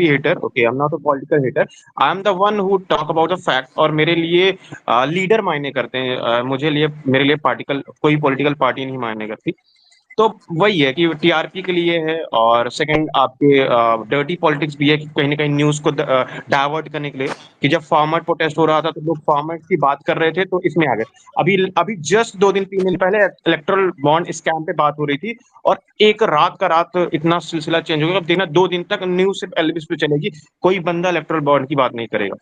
Hater, okay, I am not a political hater, I am the one who talk about the fact. और मेरे लिए leader मायने करते हैं, मेरे लिए पार्टिकल कोई पॉलिटिकल पार्टी नहीं मायने करती। तो वही है कि टीआरपी के लिए है, और सेकंड आपके डर्टी पॉलिटिक्स भी है कि कहीं ना कहीं न्यूज को डाइवर्ट करने के लिए, कि जब फार्मर प्रोटेस्ट हो रहा था तो लोग फार्मर्स की बात कर रहे थे तो इसमें आ गए। अभी अभी जस्ट 2 दिन 3 दिन पहले इलेक्टोरल बॉन्ड स्कैम पे बात हो रही थी, और एक रात का रात इतना सिलसिला चेंज हो गया। अब देखना 2 दिन तक न्यूज सिर्फ एलविस पे चलेगी, कोई बंदा इलेक्टोरल बॉन्ड की बात नहीं करेगा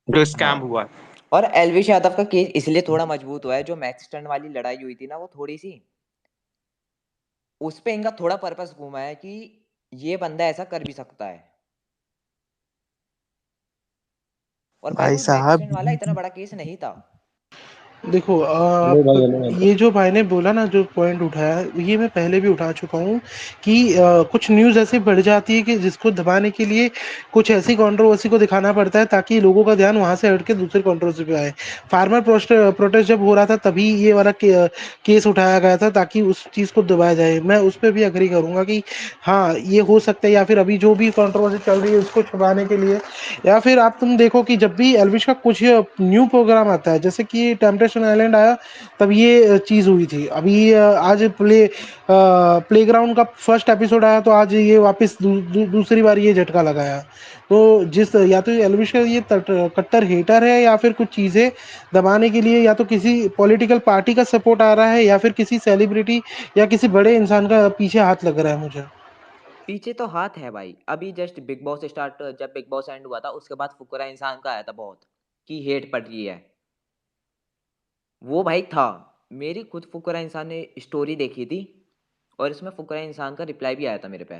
जो स्कैम हाँ, हुआ है। और एलविश यादव का केस इसलिए थोड़ा मजबूत हुआ है, जो मैक्स टर्न वाली लड़ाई हुई थी ना, वो थोड़ी सी उस पे इनका थोड़ा पर्पस घूमा है कि ये बंदा ऐसा कर भी सकता है। और भाई भाई वो मैक्स साहब, टर्न वाला इतना बड़ा केस नहीं था। देखो हेलो भाई, हेलो हेलो। ये जो भाई ने बोला ना, जो पॉइंट उठाया, ये मैं पहले भी उठा चुका हूँ कि कुछ न्यूज़ ऐसे बढ़ जाती है कि जिसको दबाने के लिए कुछ ऐसी कंट्रोवर्सी को दिखाना पड़ता है ताकि लोगों का ध्यान वहां से हट के दूसरे कंट्रोवर्सी पे आए। फार्मर प्रोटेस्ट जब हो रहा था तभी ये वाला केस उठाया गया था ताकि उस चीज़ को दबाया जाए। मैं उस पर भी अग्री करूंगा कि हाँ, ये हो सकता है, या फिर अभी जो भी कंट्रोवर्सी चल रही है उसको छुपाने के लिए। या फिर आप तुम देखो कि जब भी एल्विश का कुछ न्यू प्रोग्राम आता है, जैसे कि टेम्पटेशन आइलैंड आया, तब ये चीज़ हुई थी। अभी आज प्लेग्राउंड का फर्स्ट एपिसोड आया, तो आज ये वापस दूसरी बार ये झटका लगाया। तो जिस या तो एल्विश का ये कट्टर हेटर है, या फिर कुछ चीज़ें दबाने के लिए, या तो किसी पॉलिटिकल पार्टी का सपोर्ट आ रहा है, या फिर किसी सेलिब्रिटी या किसी बड़े इंसान का पीछे हाथ लग रहा है मुझे। पीछे तो हाथ है भाई। अभी जस्ट बिग बॉस स्टार्ट, जब बिग बॉस एंड हुआ था उसके बाद फुकरा इंसान का आया था बहुत, कि हेट पड़ रही है। वो भाई था। मेरी खुद फुकरा इंसान ने स्टोरी देखी थी, और इसमें फुकरा इंसान का रिप्लाई भी आया था मेरे पे।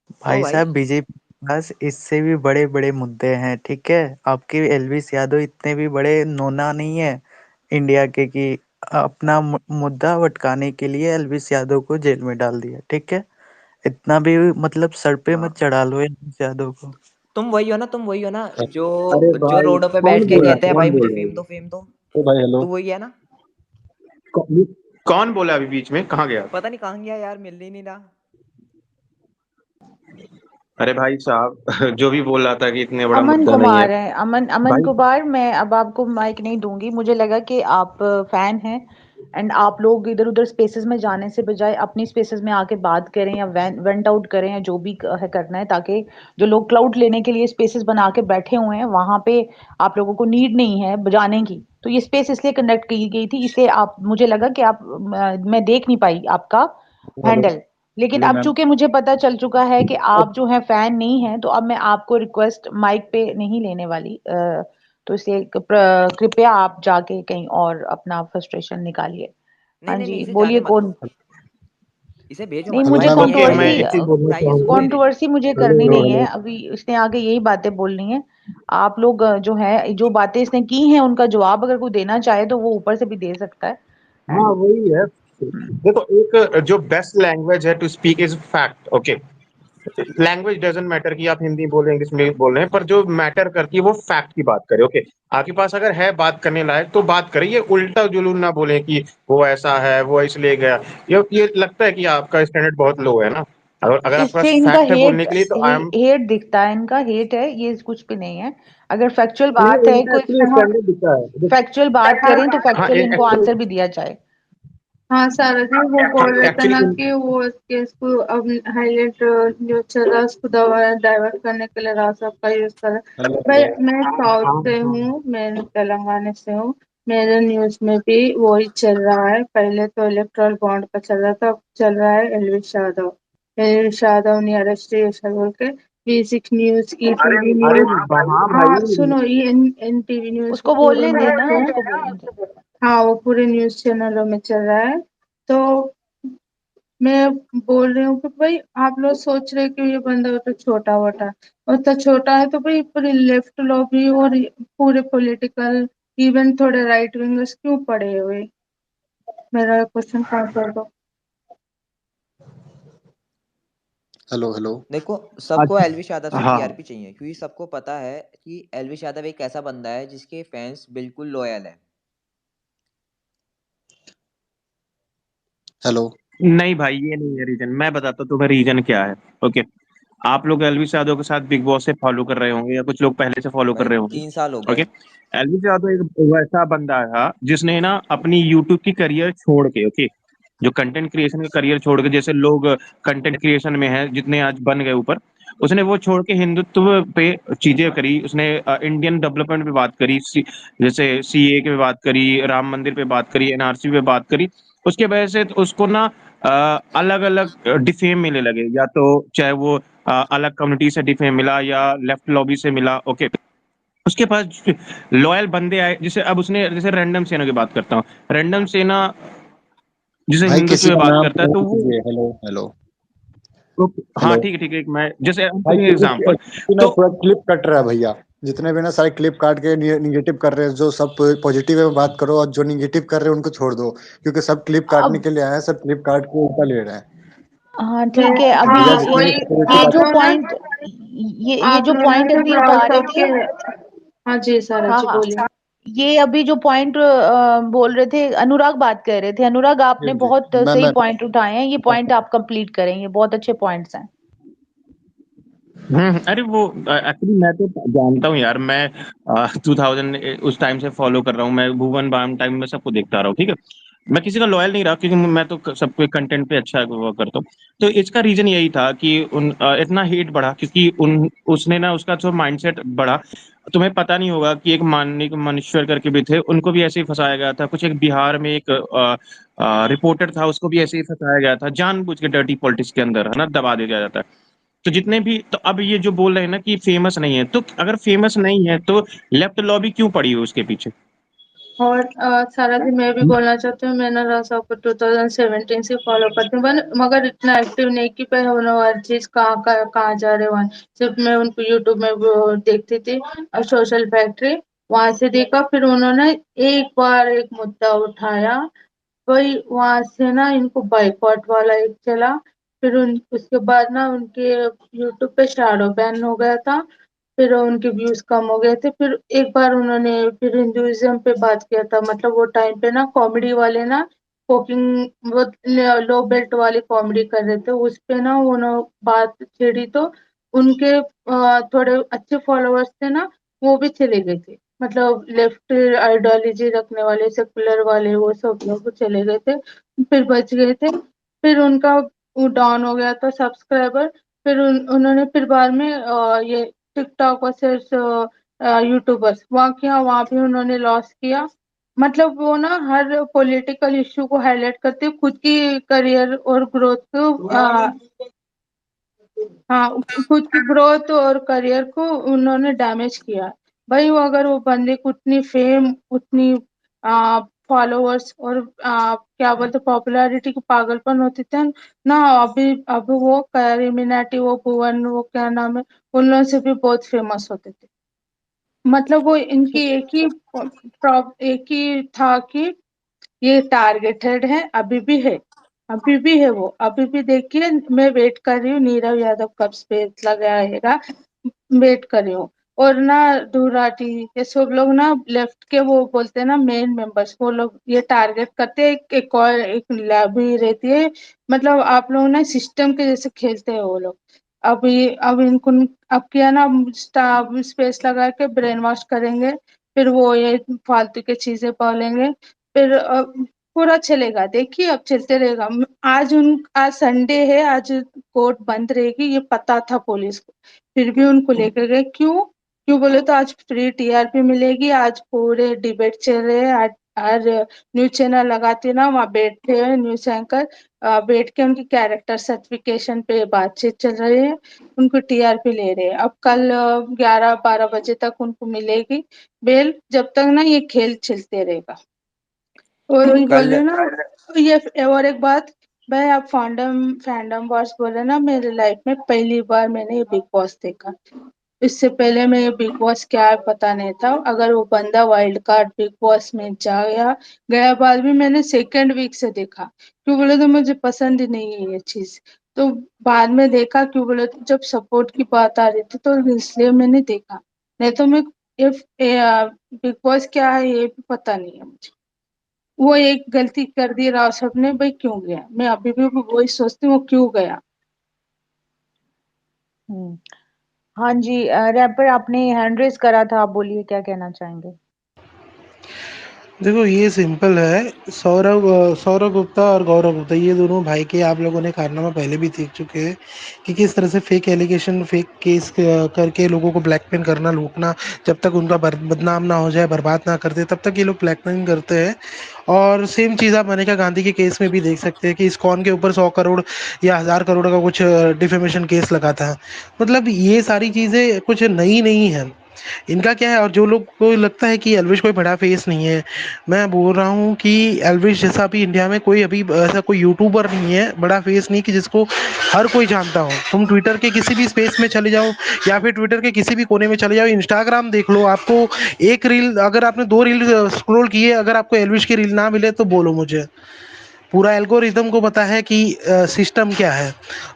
तो भाई भाई साहब, बीजेपी के पास इससे भी बड़े बड़े मुद्दे हैं, ठीक है। आपके एलविस यादव इतने भी बड़े नोना नहीं है इंडिया के कि अपना मुद्दा भटकाने के लिए एलविस यादव को जेल में डाल दिया, ठीक है। इतना भी मतलब सर पे हाँ, मत चढ़ा लो एलविस यादव को। तुम वही हो ना, जो अरे जो भाई, रोडों पे कौन बैठ के बोल रहा है, कहते हैं भाई कौन मुझे बोल रहा फेम दो, है? फेम दो। ओ भाई हेलो। तू वही है ना। कौन कौन बोला अभी बीच में, कहाँ गया? पता नहीं कहाँ गया यार, मिल ही नहीं रहा। अरे भाई साहब, जो भी बोल रहा था कि इतने बड़ा अमन मुद्दा नहीं है। कुमार है, अमन अमन भाई कुमार। मैं अब आपको माइक नहीं दूंगी, मुझे लगा कि आप फैन हैं, एंड आप लोग इधर उधर स्पेसेस में जाने से बजाय अपनी स्पेसेस में आके बात करें, या वेंट आउट करें, या जो भी है करना है, ताकि जो लोग क्लाउड लेने के लिए स्पेसेस बना के बैठे हुए हैं वहां पे आप लोगों को नीड नहीं है बजाने की। तो ये स्पेस इसलिए कंडक्ट की गई थी, इसलिए आप, मुझे लगा कि आप, मैं देख नहीं पाई आपका हेलो, हैंडल। लेकिन हेलो अब मैम। चूंकि मुझे पता चल चुका है कि आप जो है फैन नहीं हैं, तो अब मैं आपको रिक्वेस्ट माइक पे नहीं लेने वाली। तो इसलिए कृपया आप जाके कहीं और अपना फ्रस्ट्रेशन निकालिए। नहीं हाँ नहीं नहीं, जी, इसे जाने बोलिए मत दो। कौन। इसे भेजो नहीं, मत, मुझे फायदा मैम नहीं है ओके, इसका। मैं कंट्रोवर्सी, एक चीज बोलना बुराई चाहूंगा। सुनते रहे। कंट्रोवर्सी मुझे हेलो करनी नहीं हेलो। है अभी। इसने आगे यही बातें बोलनी है। आप लोग जो है, जो बातें इसने की हैं उनका जवाब अगर कोई देना चाहे तो वो ऊपर से भी दे सकता है। हाँ एंड वही है। देखो, एक जो बेस्ट लैंग्वेज है to speak is fact, okay. Language doesn't matter कि आप हिंदी बोल रहे हैं, इंग्लिश में बोल रहे हैं, पर जो मैटर करती है वो फैक्ट की बात करें, ओके। आपके पास अगर है बात करने लायक तो बात करें, ये उल्टा जुलून ना बोले कि वो ऐसा है, वो इसलिए गया। ये लगता है कि आपका स्टैंडर्ड बहुत लो है ना। अगर अगर आपके इससे पास इनका फैक्ट है बोलने हेट के लिए तो आई एम। हेट दिखता है, इनका हेट है, ये कुछ भी नहीं है। अगर फैक्चुअल नहीं, बात है इनका कोई, एक्चुअली स्टैंडर्ड दिखता है। फैक्चुअल बात करें तो हाँ फैक्चुअल इनको एक्चुअली। आंसर भी दिया जाए। हाँ सारा जी, वो बोल रहे थे ना एक्चुअली कि वो केस को अब हाईलाइट जो चल रहा है उसको डाइवर्ट करने के लिए रासप का यूज कर रहा है। हेलो भाई हेलो। मैं साउथ हाँ से हाँ। हूँ, मैं तेलंगाना से हूँ। मेरे न्यूज में भी वही चल रहा है। पहले तो इलेक्ट्रल बॉन्ड का चल रहा था, अब चल रहा है एलविश यादव। एलविश यादव ने अरेस्ट ऐसा बोल के बेसिक न्यूज, ई अरे टीवी अरे, न्यूज। हाँ हाँ भाई। सुनो, ये एन टीवी न्यूज उसको पूरे बोलने देना, न्यूज। उसको बोलने दे। हाँ वो पूरे न्यूज चैनलों में चल रहा है। तो मैं बोल रही हूँ कि भाई आप लोग सोच रहे हो कि ये बंदा तो छोटा वोटा है, और तो छोटा है तो भाई पूरी लेफ्ट लॉबी और पूरे पॉलिटिकल, इवन थोड़े राइट विंगर्स क्यों पड़े हुए? मेरा क्वेश्चन का आंसर दो। Hello hello. देखो, सबको एलविश यादव अच्छा से हाँ। टीआरपी चाहिए, क्योंकि सबको पता है कि एलविश यादव एक ऐसा बंदा है जिसके फैंस बिल्कुल लॉयल है। हेलो। नहीं भाई, ये नहीं है रीजन। मैं बताता हूँ तुम्हें रीजन क्या है। ओके, आप लोग एलविस यादव के साथ बिग बॉस से फॉलो कर रहे होंगे, या कुछ लोग पहले से फॉलो कर भाई रहे होंगे। 3 साल हो ओके, गए। एलविस यादव एक वैसा बंदा था जिसने ना अपनी यूट्यूब की करियर छोड़ के, ओके, जो कंटेंट क्रिएशन का करियर छोड़ के, जैसे लोग कंटेंट क्रिएशन में है जितने आज बन गए ऊपर, उसने वो छोड़ के हिंदुत्व पे चीजें करी। उसने इंडियन डेवलपमेंट पे बात करी, जैसे सीए पे बात करी, राम मंदिर पे बात करी, एनआरसी पे बात करी। उसके वजह से उसको ना अलग अलग डिफेम मिलने लगे, या तो चाहे वो अलग कम्युनिटी से डिफेम मिला या लेफ्ट लॉबी से मिला। ओके, उसके पास लॉयल बंदे आए। जैसे अब उसने, जैसे रैंडम सेना की बात करता हूँ, रैंडम सेना जिसे भाई हिंदुत्व किसी में का बात नाम करता है, तो तो वो कीजिए। हेलो हेलो हाँ हेलो। ठीक है ठीक है, मैं जैसे हम भाई तुम्हें किसी एग्जांपल किसी ना तो पूरा क्लिप कट रहा है भैया। जितने भी ना सारे क्लिप काट के निगेटिव कर रहे हैं, जो सब पॉजिटिव में बात करो, और जो निगेटिव कर रहे हैं उनको छोड़ दो, क्योंकि सब क्लिप काटने अब के लिए आए हैं, सब क्लिप काट के ऊपर ले रहे हैं। हाँ तो ठीक है, अभी भैया हाँ जितने भी वही ये जो आपने ना पॉइंट ये जो आपने ना पॉइंट जो अभी उठा रहे व्हाट्सएप थे। के हाँ जी सारा हाँ जी हाँ, बोलिए। ये अभी जो पॉइंट बोल रहे थे, अनुराग बात कर रहे थे। अनुराग, आपने जी जी। बहुत मैं सही मैं पॉइंट उठाए हैं, ये पॉइंट आप कंप्लीट करें, ये बहुत अच्छे पॉइंट्स हैं। अरे वो एक्चुअली मैं तो जानता हूँ यार, मैं 2000 उस टाइम से फॉलो कर रहा हूँ। मैं भुवन बाम टाइम में सबको देखता रहा हूँ, ठीक है। मैं किसी का लॉयल नहीं रहा, क्योंकि मैं तो सबके कंटेंट पे अच्छा वो करता हूँ। तो इसका रीजन यही था कि इतना हेट बढ़ा, क्योंकि उसने ना, उसका जो माइंडसेट बढ़ा। तुम्हें पता नहीं होगा कि एक माननीय मनुष्य करके भी थे, उनको भी ऐसे ही फंसाया गया था। कुछ एक बिहार में एक रिपोर्टर था, उसको भी ऐसे ही फंसाया गया था, जानबूझ के डर्टी पॉलिटिक्स के अंदर, है ना, दबा दिया जाता है। तो जितने भी, तो अब ये जो बोल रहे हैं ना कि फेमस नहीं है, तो अगर फेमस नहीं है तो लेफ्ट लॉबी क्यों पड़ी है उसके पीछे। और सारा जी मैं भी बोलना चाहती हूँ, मैंने रासा को 2017 से फॉलो करती हूँ, मगर इतना एक्टिव नहीं कि पे उन्होंने हर चीज कहाँ जा रहे वहाँ। सिर्फ मैं उनको यूट्यूब में वो देखती थी, और सोशल फैक्ट्री वहां से देखा। फिर उन्होंने एक बार एक मुद्दा उठाया, वही वहां से ना इनको बाइकआउट वाला एक चला। फिर उसके बाद ना उनके यूट्यूब पे शैडो बैन हो गया था। फिर उनके व्यूज कम हो गए थे। फिर एक बार उन्होंने फिर हिंदुइज्म पे बात किया था, मतलब वो टाइम पे ना कॉमेडी वाले ना कुकिंग वो लो बेल्ट वाली कॉमेडी कर रहे थे, उस पे ना उन्होंने बात छेड़ी। तो उनके थोड़े अच्छे फॉलोअर्स थे ना, वो भी चले गए थे। मतलब लेफ्ट आइडियोलॉजी रखने वाले, सेकुलर वाले, वो सब लोग चले गए थे। फिर बच गए थे। फिर उनका वो डाउन हो गया था सब्सक्राइबर। फिर उन्होंने फिर बाद में ये टिकटॉक वर्सेस यूट्यूबर्स वहाँ किया, वहाँ भी उन्होंने लॉस किया। मतलब वो ना हर पॉलिटिकल इशू को हाईलाइट करते हुए खुद की करियर और ग्रोथ को हाँ, खुद की ग्रोथ और करियर को उन्होंने डैमेज किया। भाई वो अगर वो बंदे को उतनी फेम, उतनी फॉलोअर्स और क्या बोलते पॉपुलैरिटी की पागलपन होती थी ना, अभी अब वो कैरिमिनाटी, वो भुवन, वो क्या नाम है, उन लोगों से भी बहुत फेमस होते थे। मतलब वो इनकी एक ही था कि ये टारगेटेड है, अभी भी है। अभी भी है वो, अभी भी देखिए, मैं वेट कर रही हूँ नीरव यादव कब स्पेस लगाएगा, वेट कर रही हूँ। और ना डूराटी, ये सब लोग ना लेफ्ट के वो बोलते हैं ना मेन मेंबर्स, वो लोग ये टारगेट करते हैं। एक और एक लैबी रहती है, मतलब आप लोग ना सिस्टम के जैसे खेलते हैं वो लोग। अब इनको अब किया ना, स्टाफ स्पेस लगा के ब्रेन वॉश करेंगे। फिर वो ये फालतू की चीजें बोलेंगे। फिर पूरा चलेगा, देखिए अब चलते रहेगा। आज संडे है, आज कोर्ट बंद रहेगी, ये पता था पुलिस को, फिर भी उनको लेकर गए। क्यों? क्यों बोले तो आज फ्री टीआरपी मिलेगी, आज पूरे डिबेट चल रहे हैं। आज हर न्यूज चैनल लगाते ना, वहाँ बैठे हैं न्यूज एंकर, बैठ के उनकी कैरेक्टर सर्टिफिकेशन पे बातचीत चल रही है, उनको टीआरपी ले रहे हैं। अब कल 11-12 बजे तक उनको मिलेगी बेल, जब तक ना ये खेल चलते रहेगा। और वही बोल कल रहे हो ना ये। और एक बात, भाई आप फैंडम फैंडम वॉर्स बोल रहे हैं ना, मेरे लाइफ में पहली बार मैंने ये बिग बॉस देखा। इससे पहले मैं ये बिग बॉस क्या है पता नहीं था। अगर वो बंदा वाइल्ड कार्ड बिग बॉस में जा गया गया बाद भी मैंने सेकेंड वीक से देखा। क्यों बोले तो मुझे पसंद ही नहीं है ये चीज। तो बाद में देखा, क्यों बोले तो जब सपोर्ट की बात आ रही थी तो इसलिए मैंने देखा। नहीं तो मैं ये बिग बॉस क्या है ये भी पता नहीं है मुझे। वो एक गलती कर दी राव साहब ने, भाई क्यों गया? मैं अभी भी वही सोचती हूँ, वो क्यों गया। हाँ जी, रैपर आपने हैंड रेज करा था, आप बोलिए क्या कहना चाहेंगे। देखो ये सिंपल है, सौरभ गुप्ता और गौरव गुप्ता ये दोनों भाई के आप लोगों ने कारनामा पहले भी देख चुके हैं कि किस तरह से फेक एलिगेशन फेक केस करके लोगों को ब्लैकमेल करना, लूटना, जब तक उनका बदनाम ना हो जाए, बर्बाद ना कर दे, तब तक ये लोग ब्लैकमेलिंग करते हैं। और सेम चीज़ आप मनेका गांधी के केस में भी देख सकते हैं कि इस्कॉन के ऊपर 100 करोड़ या 1000 करोड़ का कुछ डिफेमेशन केस लगा था। मतलब ये सारी चीज़ें कुछ नई नहीं है इनका क्या है। और जो लोग को लगता है कि एल्विश कोई बड़ा फेस नहीं है, मैं बोल रहा हूँ कि एल्विश जैसा अभी इंडिया में कोई अभी ऐसा कोई यूट्यूबर नहीं है, बड़ा फेस नहीं कि जिसको हर कोई जानता हो। तुम ट्विटर के किसी भी स्पेस में चले जाओ या फिर ट्विटर के किसी भी कोने में चले जाओ, इंस्टाग्राम देख लो, आपको एक रील, अगर आपने 2 रील स्क्रॉल किए, अगर आपको एल्विश की रील ना मिले तो बोलो मुझे। पूरा एल्गोरिदम को पता है कि सिस्टम क्या है।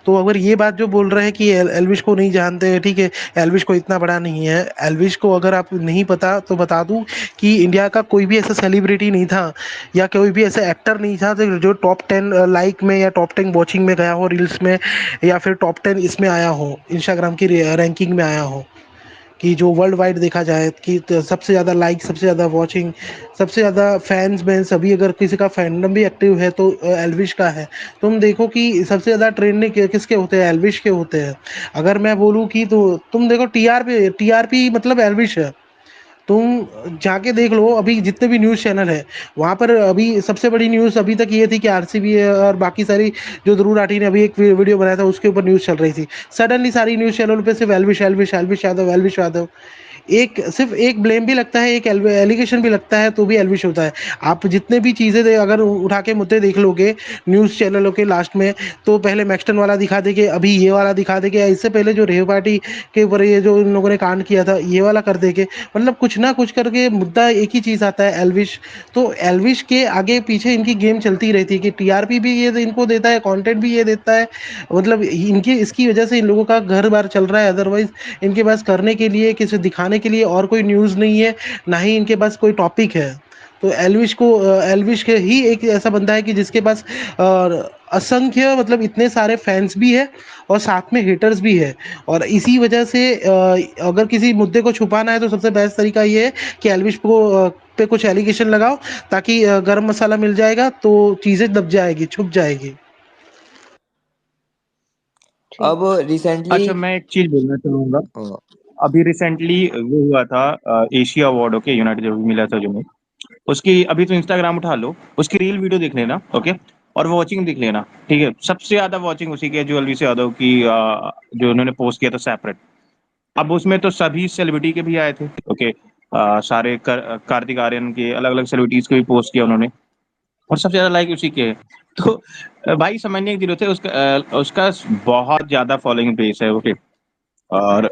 तो अगर ये बात जो बोल रहे हैं कि एल्विश को नहीं जानते, ठीक है, एल्विश को इतना बड़ा नहीं है। एल्विश को अगर आप नहीं पता तो बता दूं कि इंडिया का कोई भी ऐसा सेलिब्रिटी नहीं था या कोई भी ऐसा एक्टर नहीं था जो टॉप 10 लाइक में या टॉप 10 वॉचिंग में गया हो रील्स में, या फिर टॉप 10 इसमें आया हो, इंस्टाग्राम की रैंकिंग में आया हो, कि जो वर्ल्ड वाइड देखा जाए कि सबसे ज़्यादा लाइक, सबसे ज़्यादा वॉचिंग, सबसे ज़्यादा फैंस में सभी, अगर किसी का फैंडम भी एक्टिव है तो एल्विश का है। तुम देखो कि सबसे ज़्यादा ट्रेंडिंग किसके होते हैं, एल्विश के होते हैं। अगर मैं बोलूँ कि तो तुम देखो टीआरपी मतलब एल्विश है। तुम जाके देख लो अभी जितने भी न्यूज़ चैनल है, वहाँ पर अभी सबसे बड़ी न्यूज़ अभी तक ये थी कि आरसीबी और बाकी सारी, जो ध्रुव राठी ने अभी एक वीडियो बनाया था उसके ऊपर न्यूज़ चल रही थी। सडनली सारी न्यूज़ चैनलों पे सिर्फ एल्विश एल्विश एल्विश यादव एल्विश यादव। एक सिर्फ एक ब्लेम भी लगता है, एक एलिगेशन भी लगता है तो भी एल्विश होता है। आप जितने भी चीज़ें अगर उठा के मुद्दे देख लोगे न्यूज़ चैनलों के लास्ट में, तो पहले मैक्सटन वाला दिखा देंगे, अभी ये वाला दिखा देंगे, इससे पहले जो रेव पार्टी के ऊपर ये जो इन लोगों ने कांड किया था ये वाला कर देंगे। मतलब कुछ ना कुछ करके मुद्दा एक ही चीज़ आता है, एल्विश। तो एल्विश के आगे पीछे इनकी गेम चलती रहती है कि टीआरपी भी ये इनको देता है, कंटेंट भी ये देता है। मतलब इनकी इसकी वजह से इन लोगों का घर बार चल रहा है। अदरवाइज इनके पास करने के लिए, किसी दिखाने के लिए और कोई न्यूज़ नहीं है, ना ही इनके पास कोई टॉपिक है। तो एल्विश के ही एक ऐसा बंदा है कि जिसके पास असंख्य, मतलब इतने सारे फैंस भी है और साथ में हेटर्स भी है। और इसी वजह से अगर किसी मुद्दे को छुपाना है तो सबसे बेस्ट तरीका ये है कि एल्विश को पे कुछ एलिगेशन लगाओ, ताकि गरम मसाला मिल जाएगा तो चीज़ें दब जाएगी, छुप जाएगी। अब रिसेंटली अच्छा, मैं एक चीज बोलना चाहूंगा। अभी रिसेंटली वो हुआ था एशिया अवार्ड, ओके, यूनाइटेड जो भी मिला था, जो उसकी अभी तो इंस्टाग्राम उठा लो, उसकी रील वीडियो देख लेना, ओके, और वॉचिंग देख लेना, ठीक है। सबसे ज्यादा वॉचिंग उसी की है जो एलवीस यादव की, जो उन्होंने पोस्ट किया था सेपरेट। अब उसमें तो सभी सेलिब्रिटी के भी आए थे, ओके, सारे कार्तिक आर्यन के, अलग अलग सेलिब्रिटीज के भी पोस्ट किया उन्होंने, और सबसे ज्यादा लाइक उसी के है। तो भाई समझने की जरूरत है, उसका बहुत ज्यादा फॉलोइंग बेस है, ओके। और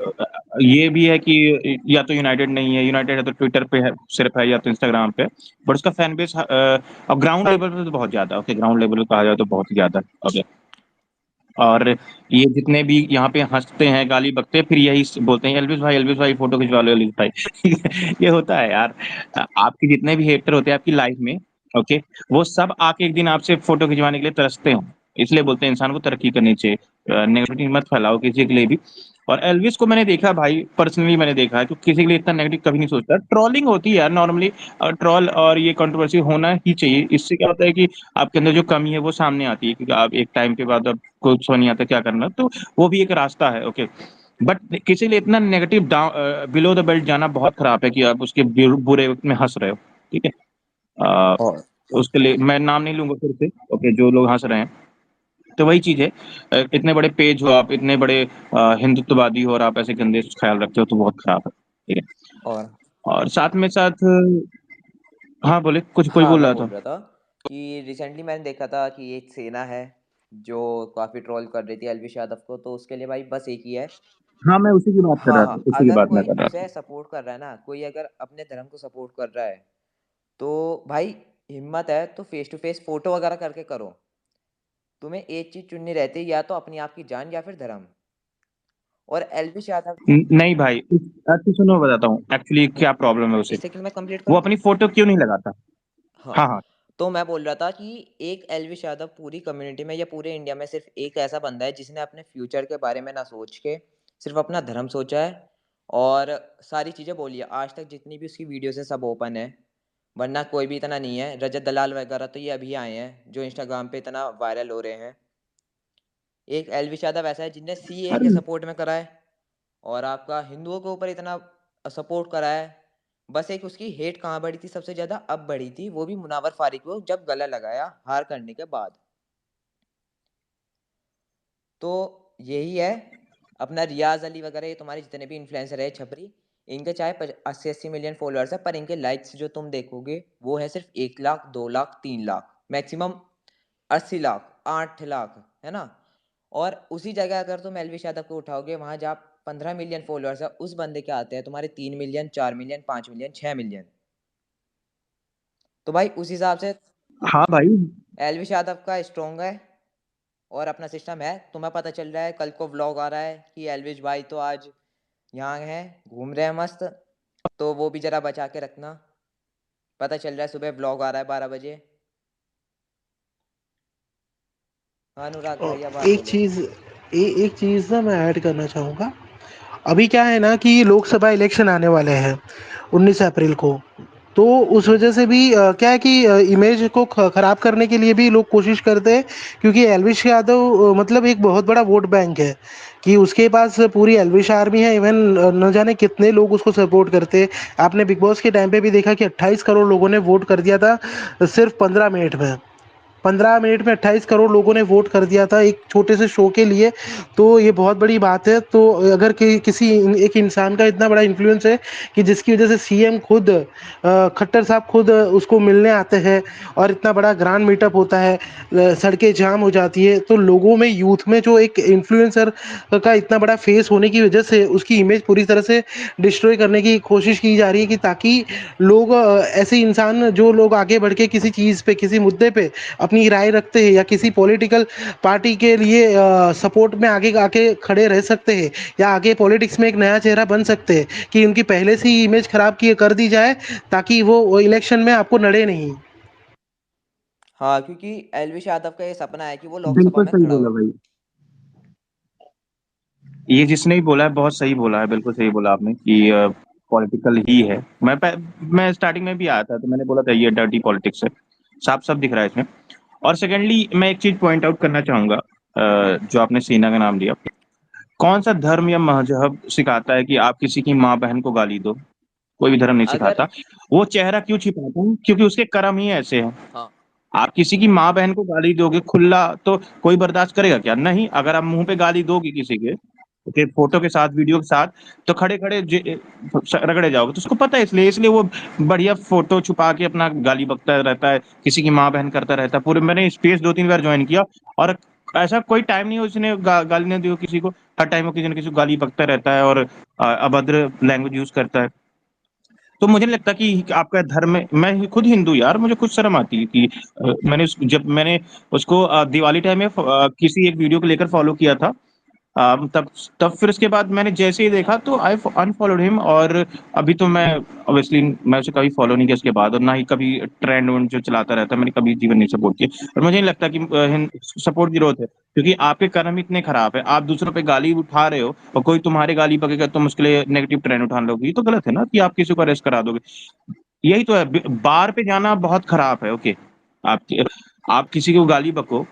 ये भी है कि या तो यूनाइटेड नहीं है, यूनाइटेड है तो ट्विटर पे है सिर्फ, है या तो इंस्टाग्राम पे, बट उसका फैन बेस और ग्राउंड लेवल पे तो बहुत ज्यादा, ओके, ग्राउंड लेवल पे कहा जाए तो बहुत ही ज्यादा, ओके। और ये जितने भी यहाँ पे हंसते हैं, गाली बकते हैं, फिर यही बोलते हैं, एल्विस भाई फोटो खिंचवा लो, एल्विस भाई। ये होता है यार। आपके जितने भी हेटर होते हैं आपकी लाइफ में, ओके, वो सब आके एक दिन आपसे फोटो खिंचवाने के लिए तरसते हो। इसलिए बोलते हैं इंसान को तरक्की करनी चाहिए, नेगेटिविटी मत फैलाओ किसी के लिए भी। और एल्विस को मैंने देखा भाई, पर्सनली मैंने देखा है, तो किसी के लिए इतना नेगेटिव कभी नहीं सोचता। ट्रोलिंग होती है यार नॉर्मली, ट्रोल और ये कंट्रोवर्सी होना ही चाहिए। इससे क्या होता है कि आपके अंदर जो कमी है वो सामने आती है, क्योंकि आप एक टाइम के बाद आपको समझ नहीं आता क्या करना, तो वो भी एक रास्ता है, ओके। बट किसी के लिए इतना नेगेटिव बिलो द बेल्ट जाना बहुत खराब है कि आप उसके बुरे वक्त में हंस रहे हो, ठीक है। अ, और उसके लिए मैं नाम नहीं लूंगा फिर से, ओके, जो लोग हंस रहे हैं। तो वही चीज है, इतने बड़े पेज हो आप, इतने बड़े हिंदुत्ववादी हो, और आप ऐसे गंदे ख्याल रखते हो, तो बहुत खराब है, ठीक है। और और साथ में साथ, हाँ बोले, कुछ कोई हाँ, बोल मैं रहा बोल था। रहा था कि रिसेंटली मैंने देखा था कि एक सेना है जो काफी ट्रोल कर रही थी एल्विश यादव को, तो उसके लिए भाई बस एक ही है। हाँ, मैं उसी की बात कर हाँ रहा था, हाँ, उसी की अगर बात मैं कोई कर रहा था। उसे सपोर्ट कर रहा है ना, कोई अगर अपने धर्म को सपोर्ट कर रहा है, तो भाई हिम्मत है तो फेस टू फेस फोटो वगैरह करके करो। तुम्हें एक चीज चुननी रहती है, या तो अपनी आपकी जान या फिर धर्म। और एल्विश यादव, नहीं भाई, अच्छा सुनो, मैं बताता हूँ एक्चुअली क्या प्रॉब्लम है उसे। एक सेकंड में कंप्लीट वो कर दूं। अपनी फोटो क्यों नहीं लगाता? हाँ, हाँ हाँ। तो मैं बोल रहा था कि एक एल्विश यादव पूरी कम्युनिटी में या पूरे इंडिया में सिर्फ एक ऐसा बंदा है जिसने अपने फ्यूचर के बारे में ना सोच के सिर्फ अपना धर्म सोचा है और सारी चीज़ें बोली है। आज तक जितनी भी उसकी वीडियोस है सब ओपन है, वरना कोई भी इतना नहीं है। रजत दलाल वगैरह तो ये अभी आए हैं जो इंस्टाग्राम पे इतना वायरल हो रहे हैं। एक एल्विश यादव ऐसा है जिनने सीए के सपोर्ट में करा है और आपका हिंदुओं के ऊपर इतना सपोर्ट करा है। बस एक उसकी हेट कहाँ बढ़ी थी सबसे ज्यादा, अब बढ़ी थी, वो भी मुनावर फारिक को जब गला लगाया हार करने के बाद। तो यही है अपना रियाज अली वगैरह, ये तुम्हारे जितने भी इन्फ्लुएंसर है छपरी, इनके चाहे 80-80 मिलियन फॉलोअर्स है, पर इनके लाइक्स जो तुम देखोगे वो है सिर्फ 1 लाख 2 लाख 3 लाख, मैक्सिमम 80 लाख 8 लाख, है ना। और उसी जगह अगर तुम एलविश यादव को उठाओगे, वहां जहाँ 15 मिलियन फॉलोअर्स है, उस बंदे के आते हैं तुम्हारे 3 मिलियन 4 मिलियन 5 मिलियन 6 मिलियन। तो भाई उस हिसाब से हाँ भाई, एलविश यादव का स्ट्रॉन्ग है और अपना सिस्टम है। तुम्हें पता चल रहा है, कल को व्लॉग आ रहा है कि एलविश भाई तो आज यहाँ है, घूम रहे हैं मस्त, तो वो भी जरा बचा के रखना। पता चल रहा है सुबह व्लॉग आ रहा है 12 बजे। हाँ अनुराग और भैया बात बोलो। एक चीज़ ना मैं ऐड करना चाहूँगा। अभी क्या है ना कि लोकसभा इलेक्शन आने वाले हैं 19 अप्रैल को। तो उस वजह से भी क्या है कि इमेज को खराब करने के लिए भी लोग कोशिश करते हैं, क्योंकि एलविश यादव मतलब एक बहुत बड़ा वोट बैंक है कि उसके पास पूरी एलविश आर्मी है। इवन न जाने कितने लोग उसको सपोर्ट करते हैं। आपने बिग बॉस के टाइम पे भी देखा कि 28 करोड़ लोगों ने वोट कर दिया था सिर्फ 15 मिनट में। 15 मिनट में 28 करोड़ लोगों ने वोट कर दिया था एक छोटे से शो के लिए। तो ये बहुत बड़ी बात है। तो अगर किसी एक इंसान का इतना बड़ा इन्फ्लुएंस है कि जिसकी वजह से सीएम खुद खट्टर साहब खुद उसको मिलने आते हैं और इतना बड़ा ग्रांड मीटअप होता है, सड़कें जाम हो जाती है, तो लोगों में यूथ में जो एक इन्फ्लुएंसर का इतना बड़ा फेस होने की वजह से उसकी इमेज पूरी तरह से डिस्ट्रॉय करने की कोशिश की जा रही है कि ताकि लोग ऐसे इंसान जो लोग आगे बढ़ के किसी चीज़ पे किसी मुद्दे पे अपनी राय रखते हैं या किसी पॉलिटिकल पार्टी के लिए सपोर्ट में आगे आके खड़े रह सकते हैं या आगे पॉलिटिक्स में एक नया चेहरा बन सकते हैं, कि उनकी पहले से ही इमेज खराब की कर दी जाए ताकि वो इलेक्शन में आपको नड़े नहीं। हाँ, क्योंकि एलविश यादव का ये सपना है कि वो लोकसभा बिल्कुल में सही खड़ा बोला हो। भाई। ये जिसने भी बोला है बहुत सही बोला है, बिल्कुल सही बोला आपने कि पॉलिटिकल ही है। मैं स्टार्टिंग में भी आया था तो मैंने बोला था ये डर्टी पॉलिटिक्स है, साफ साफ दिख रहा है इसमें। और सेकेंडली मैं एक चीज पॉइंट आउट करना चाहूंगा, जो आपने सेना का नाम लिया, कौन सा धर्म या मजहब सिखाता है कि आप किसी की माँ बहन को गाली दो? कोई भी धर्म नहीं अगर सिखाता। वो चेहरा क्यों छिपाता है? क्योंकि उसके कर्म ही ऐसे हैं। हाँ आप किसी की माँ बहन को गाली दोगे खुला तो कोई बर्दाश्त करेगा क्या? नहीं। अगर आप मुंह पे गाली दोगे किसी के फोटो के साथ वीडियो के साथ, तो खड़े खड़े रगड़े जाओगे। तो उसको पता है, इसलिए इसलिए वो बढ़िया फोटो छुपा के अपना गाली बकता रहता है, किसी की माँ बहन करता रहता है। पूरे मैंने स्पेस 2-3 बार ज्वाइन किया और ऐसा कोई टाइम नहीं हो उसने गाली नहीं दी हो किसी को। हर टाइम वो किसी न किसी को गाली बकता रहता है और अभद्र लैंग्वेज यूज करता है। तो मुझे नहीं लगता कि आपका धर्म में, मैं खुद हिंदू यार, मुझे खुद शर्म आती है कि जब मैंने उसको दिवाली टाइम में किसी एक वीडियो को लेकर फॉलो किया था, तब तब फिर उसके बाद मैंने जैसे ही देखा तो आई अनफॉलोड हिम। और अभी तो मैं ऑब्वियसली मैं उसे कभी फॉलो नहीं किया उसके बाद, और ना ही कभी ट्रेंड वोंड जो चलाता रहता है मैंने कभी जीवन नहीं सपोर्ट किया। और मुझे नहीं लगता कि सपोर्ट की जरूरत है, क्योंकि आपके कर्म इतने खराब है, आप दूसरों पे गाली उठा रहे हो और कोई तुम्हारे गाली पकेगा तुम उसके लिए नेगेटिव ट्रेंड उठा लोगे। ये तो गलत है ना कि आप किसी को अरेस्ट करा दोगे। यही तो है, बार पे जाना बहुत खराब है। ओके, आप आप किसी को गाली बको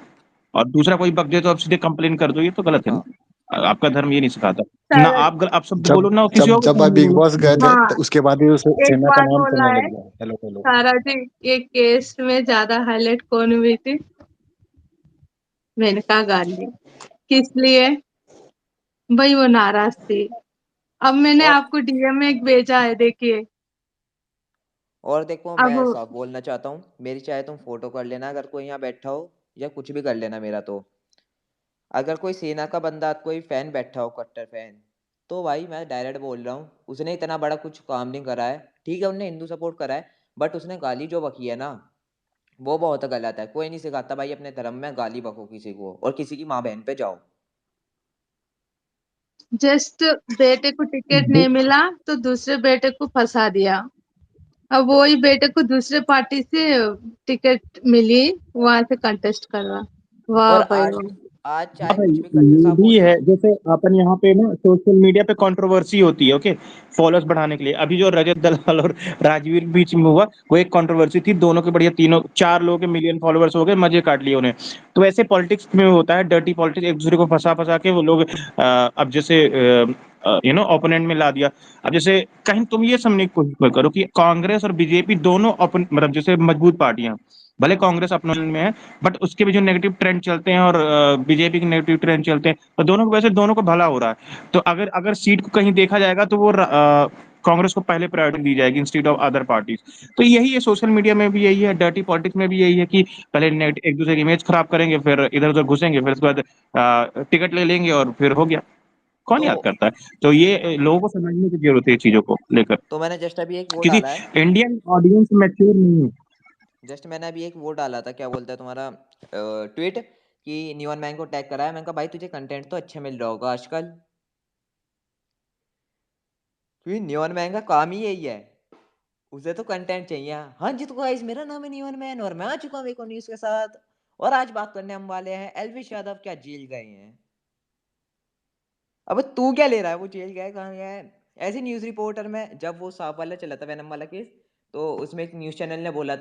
और दूसरा कोई बक दे तो आप सीधे कंप्लेन कर दो, ये तो गलत है हाँ ना। आपका धर्म ये नहीं सिखाता ना। सर, आप शब्द जब बोलो ना किसी जब और के जब आप सामने बिग बोलो। बॉस गए थे हाँ, तो उसके बाद ही उस एक सेना का बात नाम बोला सुनने है लग गया। Hello hello. सारा जी, ये केस में ज्यादा हाईलाइट कौन हुई थी? मेनका गांधी। किस लिए? भाई वो नाराज थी। अब मैंने और आपको डीएम में एक भेजा है, देखिए। देखो अब मैं साफ बोलना चाहता हूँ, मेरी चाहे तुम फोटो कर लेना अगर कोई यहाँ बैठा हो, या कुछ भी कर लेना मेरा। तो अगर कोई सेना का बंदा कोई फैन बैठा हो, कट्टर फैन, तो भाई मैं डायरेक्ट बोल रहा हूँ, उसने इतना बड़ा कुछ काम नहीं करा है। ठीक है उन्हें हिंदू सपोर्ट करा है, बट उसने गाली जो बकी है ना, वो बहुत गलत है। कोई नहीं सिखाता भाई अपने धर्म में गाली बको किसी को और किसी की माँ बहन पे जाओ। जस्ट बेटे को टिकट नहीं मिला तो दूसरे बेटे को फंसा दिया। अब वही बेटे को दूसरे पार्टी से टिकट मिली, वहां से कंटेस्ट कर रहा। वाह और भाई आज वाह। आज हाँ चाहे भाई, कुछ भी कर ले, ये सब भी होता है। है। जैसे अपन यहाँ पे ना सोशल मीडिया पे कंट्रोवर्सी होती है, ओके, फॉलोअर्स बढ़ाने के लिए। अभी जो रजत दलाल और राजवीर के बीच में हुआ, वो एक कंट्रोवर्सी थी। दोनों के बढ़िया, तीनों 4 लोगों के मिलियन फॉलोअर्स हो गए, मजे काट लिए उन्हें। तो ऐसे पॉलिटिक्स में होता है, डर्टी पॉलिटिक्स, एक दूसरे को फंसा फंसा के वो लोग अब जैसे ओपोनेंट में ला दिया। अब जैसे कहीं तुम ये समझने की कोशिश करो कि कांग्रेस और बीजेपी दोनों मतलब जैसे मजबूत पार्टियां, भले कांग्रेस अपने में है, बट उसके भी जो नेगेटिव ट्रेंड चलते हैं और बीजेपी के नेगेटिव ट्रेंड चलते हैं, तो दोनों को, वैसे दोनों को भला हो रहा है। तो अगर अगर सीट को कहीं देखा जाएगा तो वो कांग्रेस को पहले प्रायोरिटी दी जाएगी इंस्टेड ऑफ अदर पार्टीज। तो यही है, सोशल मीडिया में भी यही है, डर्टी पॉलिटिक्स में भी यही है कि पहले एक दूसरे की इमेज खराब करेंगे, फिर इधर उधर घुसेंगे, फिर उसके बाद टिकट ले लेंगे और फिर हो गया। कौन तो याद करता है? तो ये लोगों को समझने की जरूरत है चीजों को लेकर, तो मैंने जस्ट अभी एक वो क्योंकि डाला है। इंडियन ऑडियंस मैच्योर नहीं है। जस्ट मैंने अभी एक वो डाला था, क्या बोलता है तुम्हारा ट्वीट, कि न्यून मैन को टैग करा है। मैंने कहा भाई तुझे कंटेंट तो अच्छा मिल रहा होगा आजकल, क्योंकि न्यून मैन का काम ही यही है, उसे तो कंटेंट चाहिए। हाँ जी, तो गाइस मेरा नाम है न्यून मैन और मैं आ चुका हूँ एक और न्यूज के साथ। और आज बात करने हम वाले हैं एलविश यादव क्या जेल गए हैं। अब तू क्या ले रहा है, वो जेल गया है, कहाँ गया है? ऐसी न्यूज रिपोर्टर में जब वो सांप वाला चला था, वैनम वाला केस, तो उसमें एक न्यूज चैनल ने बोला था